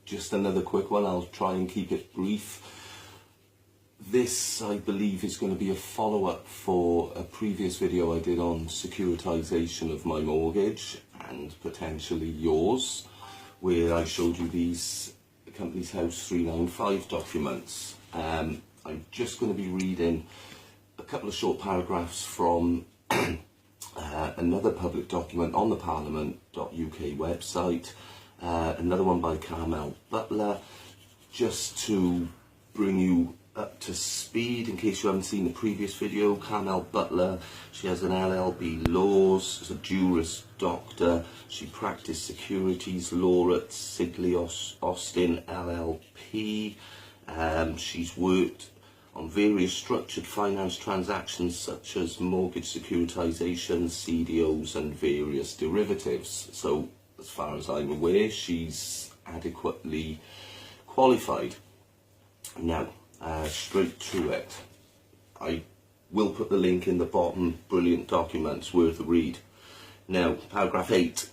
Just another quick one, I'll try and keep it brief. This, I believe, is going to be a follow-up for a previous video I did on securitization of my mortgage and potentially yours, where I showed you these Companies House 395 documents. I'm just going to be reading a couple of short paragraphs from another public document on the parliament.uk website, another one by Carmel Butler, just to bring you up to speed in case you haven't seen the previous video. Carmel Butler, she has an LLB laws, she's a Juris Doctor, she practiced securities law at Sidley Austin LLP. She's worked on various structured finance transactions such as mortgage securitization, CDOs and various derivatives. So as far as I'm aware, she's adequately qualified. Now, straight to it. I will put the link in the bottom. Brilliant documents, worth a read. Now, paragraph 8.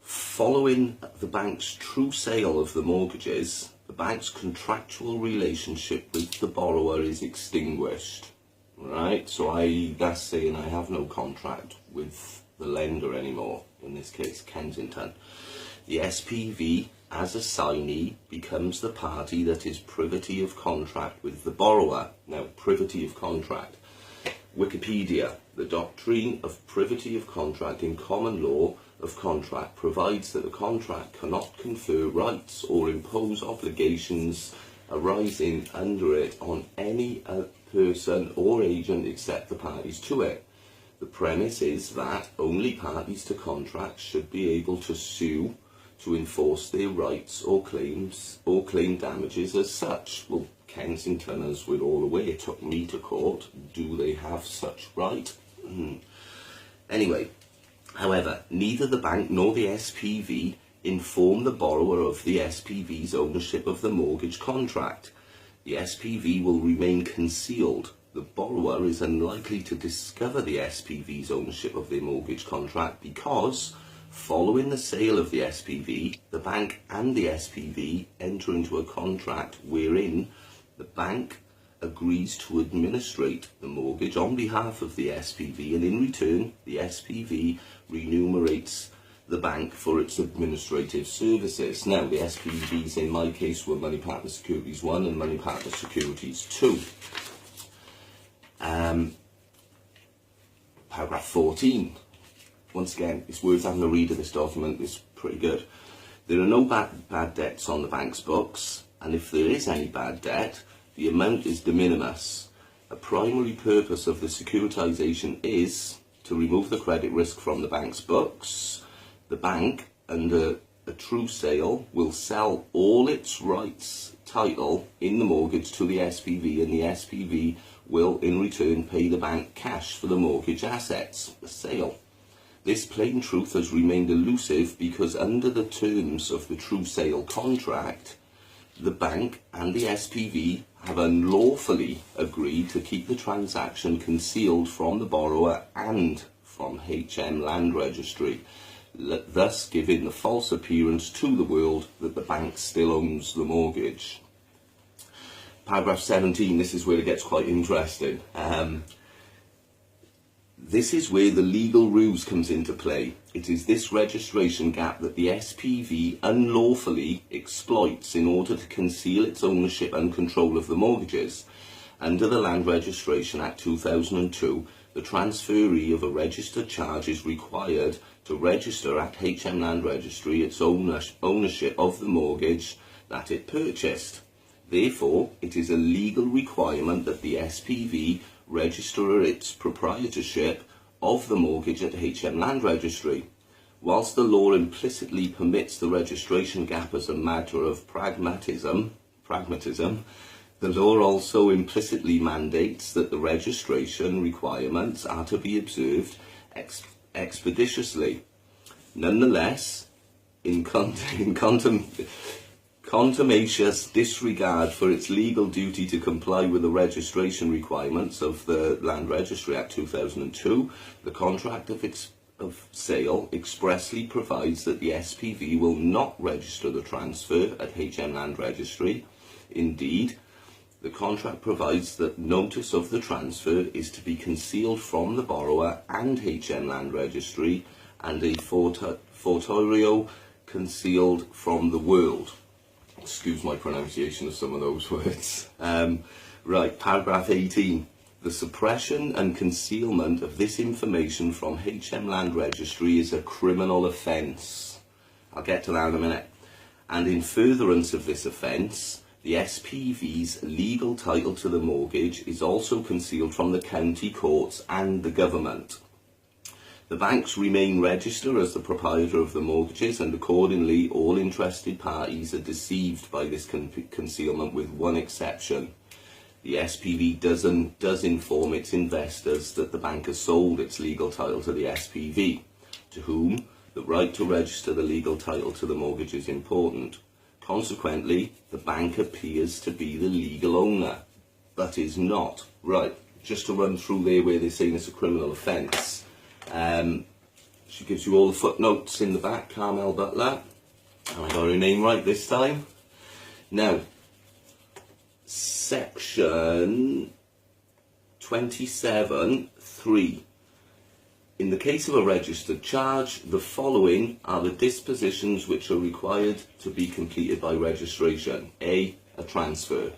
Following the bank's true sale of the mortgages, the bank's contractual relationship with the borrower is extinguished. Right? So that's saying I have no contract with the lender anymore, in this case Kensington. The SPV, as a signee, becomes the party that is privity of contract with the borrower. Now, privity of contract. Wikipedia, the doctrine of privity of contract in common law of contract provides that a contract cannot confer rights or impose obligations arising under it on any person or agent except the parties to it. The premise is that only parties to contracts should be able to sue to enforce their rights or claims or claim damages as such. Well, Kensington, as we're all aware, took me to court. Do they have such right? Anyway, however, neither the bank nor the SPV inform the borrower of the SPV's ownership of the mortgage contract. The SPV will remain concealed. The borrower is unlikely to discover the SPV's ownership of their mortgage contract because, following the sale of the SPV, the bank and the SPV enter into a contract wherein the bank agrees to administrate the mortgage on behalf of the SPV, and in return the SPV remunerates the bank for its administrative services. Now, the SPVs in my case were Money Partner Securities 1 and Money Partner Securities 2. Paragraph 14. Once again, it's worth having a read of this document. It's pretty good. There are no bad debts on the bank's books, and if there is any bad debt, the amount is de minimis. A primary purpose of the securitization is to remove the credit risk from the bank's books. The bank, under a true sale, will sell all its rights title in the mortgage to the SPV, and the SPV will in return pay the bank cash for the mortgage assets, the sale. This plain truth has remained elusive because under the terms of the true sale contract, the bank and the SPV have unlawfully agreed to keep the transaction concealed from the borrower and from HM Land Registry, thus giving the false appearance to the world that the bank still owns the mortgage. Paragraph 17, this is where it gets quite interesting. This is where the legal ruse comes into play. It is this registration gap that the SPV unlawfully exploits in order to conceal its ownership and control of the mortgages. Under the Land Registration Act 2002, the transferee of a registered charge is required to register at HM Land Registry its ownership of the mortgage that it purchased. Therefore, it is a legal requirement that the SPV register its proprietorship of the mortgage at HM Land Registry. Whilst the law implicitly permits the registration gap as a matter of pragmatism, the law also implicitly mandates that the registration requirements are to be observed expeditiously. Nonetheless, in contumacious disregard for its legal duty to comply with the registration requirements of the Land Registry Act 2002, the contract of of sale expressly provides that the SPV will not register the transfer at HM Land Registry. Indeed, the contract provides that notice of the transfer is to be concealed from the borrower and HM Land Registry, and a fortiori concealed from the world. Excuse my pronunciation of some of those words. Right, paragraph 18. The suppression and concealment of this information from HM Land Registry is a criminal offence. I'll get to that in a minute. And in furtherance of this offence, the SPV's legal title to the mortgage is also concealed from the county courts and the government. The banks remain registered as the proprietor of the mortgages, and accordingly all interested parties are deceived by this concealment, with one exception. The SPV does inform its investors that the bank has sold its legal title to the SPV, to whom the right to register the legal title to the mortgage is important. Consequently, the bank appears to be the legal owner, but is not. Right, just to run through there where they're saying it's a criminal offence. She gives you all the footnotes in the back, Carmel Butler, and I got her name right this time. Now, section 27(3). In the case of a registered charge, the following are the dispositions which are required to be completed by registration. A transfer.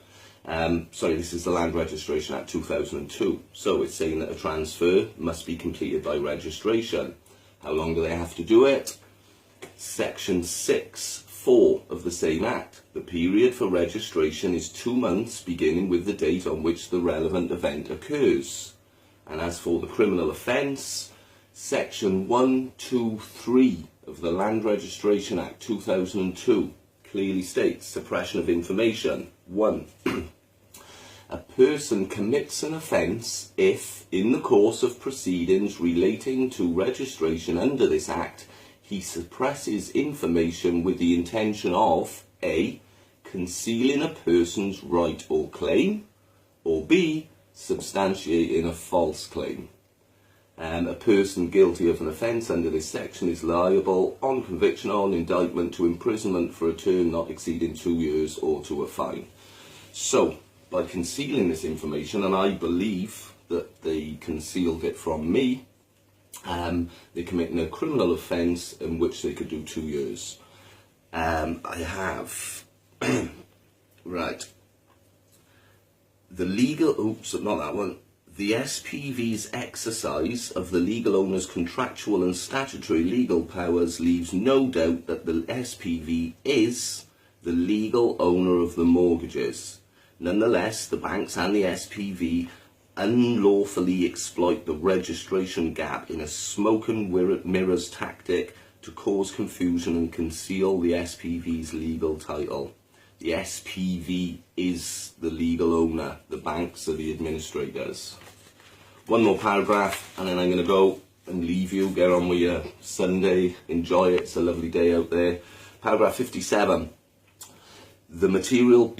This is the Land Registration Act 2002. So it's saying that a transfer must be completed by registration. How long do they have to do it? Section 6(4) of the same Act. The period for registration is 2 months beginning with the date on which the relevant event occurs. And as for the criminal offence, Section 123 of the Land Registration Act 2002 clearly states suppression of information. 1. A person commits an offence if, in the course of proceedings relating to registration under this Act, he suppresses information with the intention of A. concealing a person's right or claim, or B. substantiating a false claim. A person guilty of an offence under this section is liable, on conviction or on indictment, to imprisonment for a term not exceeding 2 years or to a fine. So, by concealing this information, and I believe that they concealed it from me, they're committing a criminal offence in which they could do 2 years. I have, right, the legal, oops, not that one. The SPV's exercise of the legal owner's contractual and statutory legal powers leaves no doubt that the SPV is the legal owner of the mortgages. Nonetheless, the banks and the SPV unlawfully exploit the registration gap in a smoke and mirrors tactic to cause confusion and conceal the SPV's legal title. The SPV is the legal owner, the banks are the administrators. One more paragraph and then I'm going to go and leave you, get on with your Sunday, enjoy it, it's a lovely day out there. Paragraph 57. The material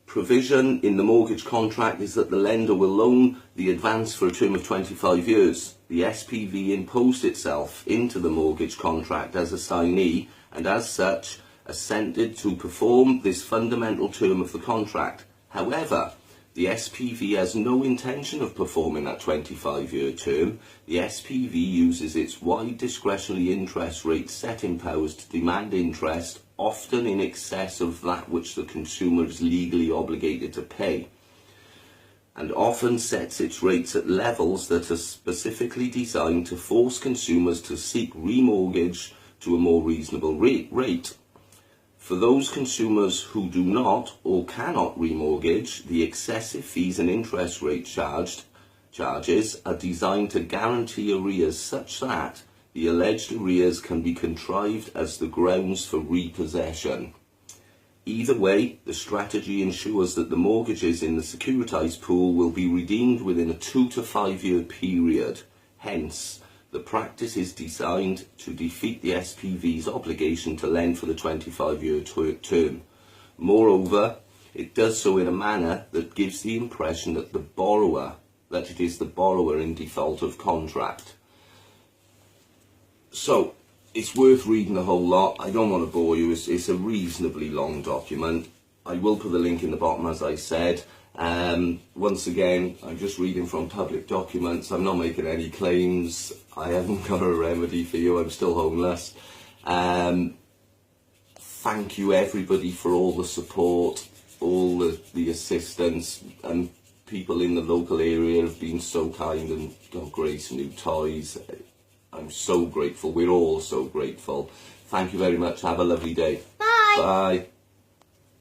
provision in the mortgage contract is that the lender will loan the advance for a term of 25 years. The SPV imposed itself into the mortgage contract as a signee and as such assented to perform this fundamental term of the contract. However, the SPV has no intention of performing that 25-year term. The SPV uses its wide discretionary interest rate setting powers to demand interest, often in excess of that which the consumer is legally obligated to pay, and often sets its rates at levels that are specifically designed to force consumers to seek remortgage to a more reasonable rate. For those consumers who do not or cannot remortgage, the excessive fees and interest rate charges are designed to guarantee arrears such that the alleged arrears can be contrived as the grounds for repossession. Either way, the strategy ensures that the mortgages in the securitized pool will be redeemed within a 2 to 5 year period. Hence, the practice is designed to defeat the SPV's obligation to lend for the 25-year term. Moreover, it does so in a manner that gives the impression that it is the borrower in default of contract. So it's worth reading the whole lot. I don't want to bore you. It's a reasonably long document. I will put the link in the bottom, as I said. Once again, I'm just reading from public documents. I'm not making any claims. I haven't got a remedy for you. I'm still homeless. Thank you everybody for all the support, all the assistance, and people in the local area have been so kind and got great new toys. I'm so grateful. We're all so grateful. Thank you very much. Have a lovely day. Bye. Bye.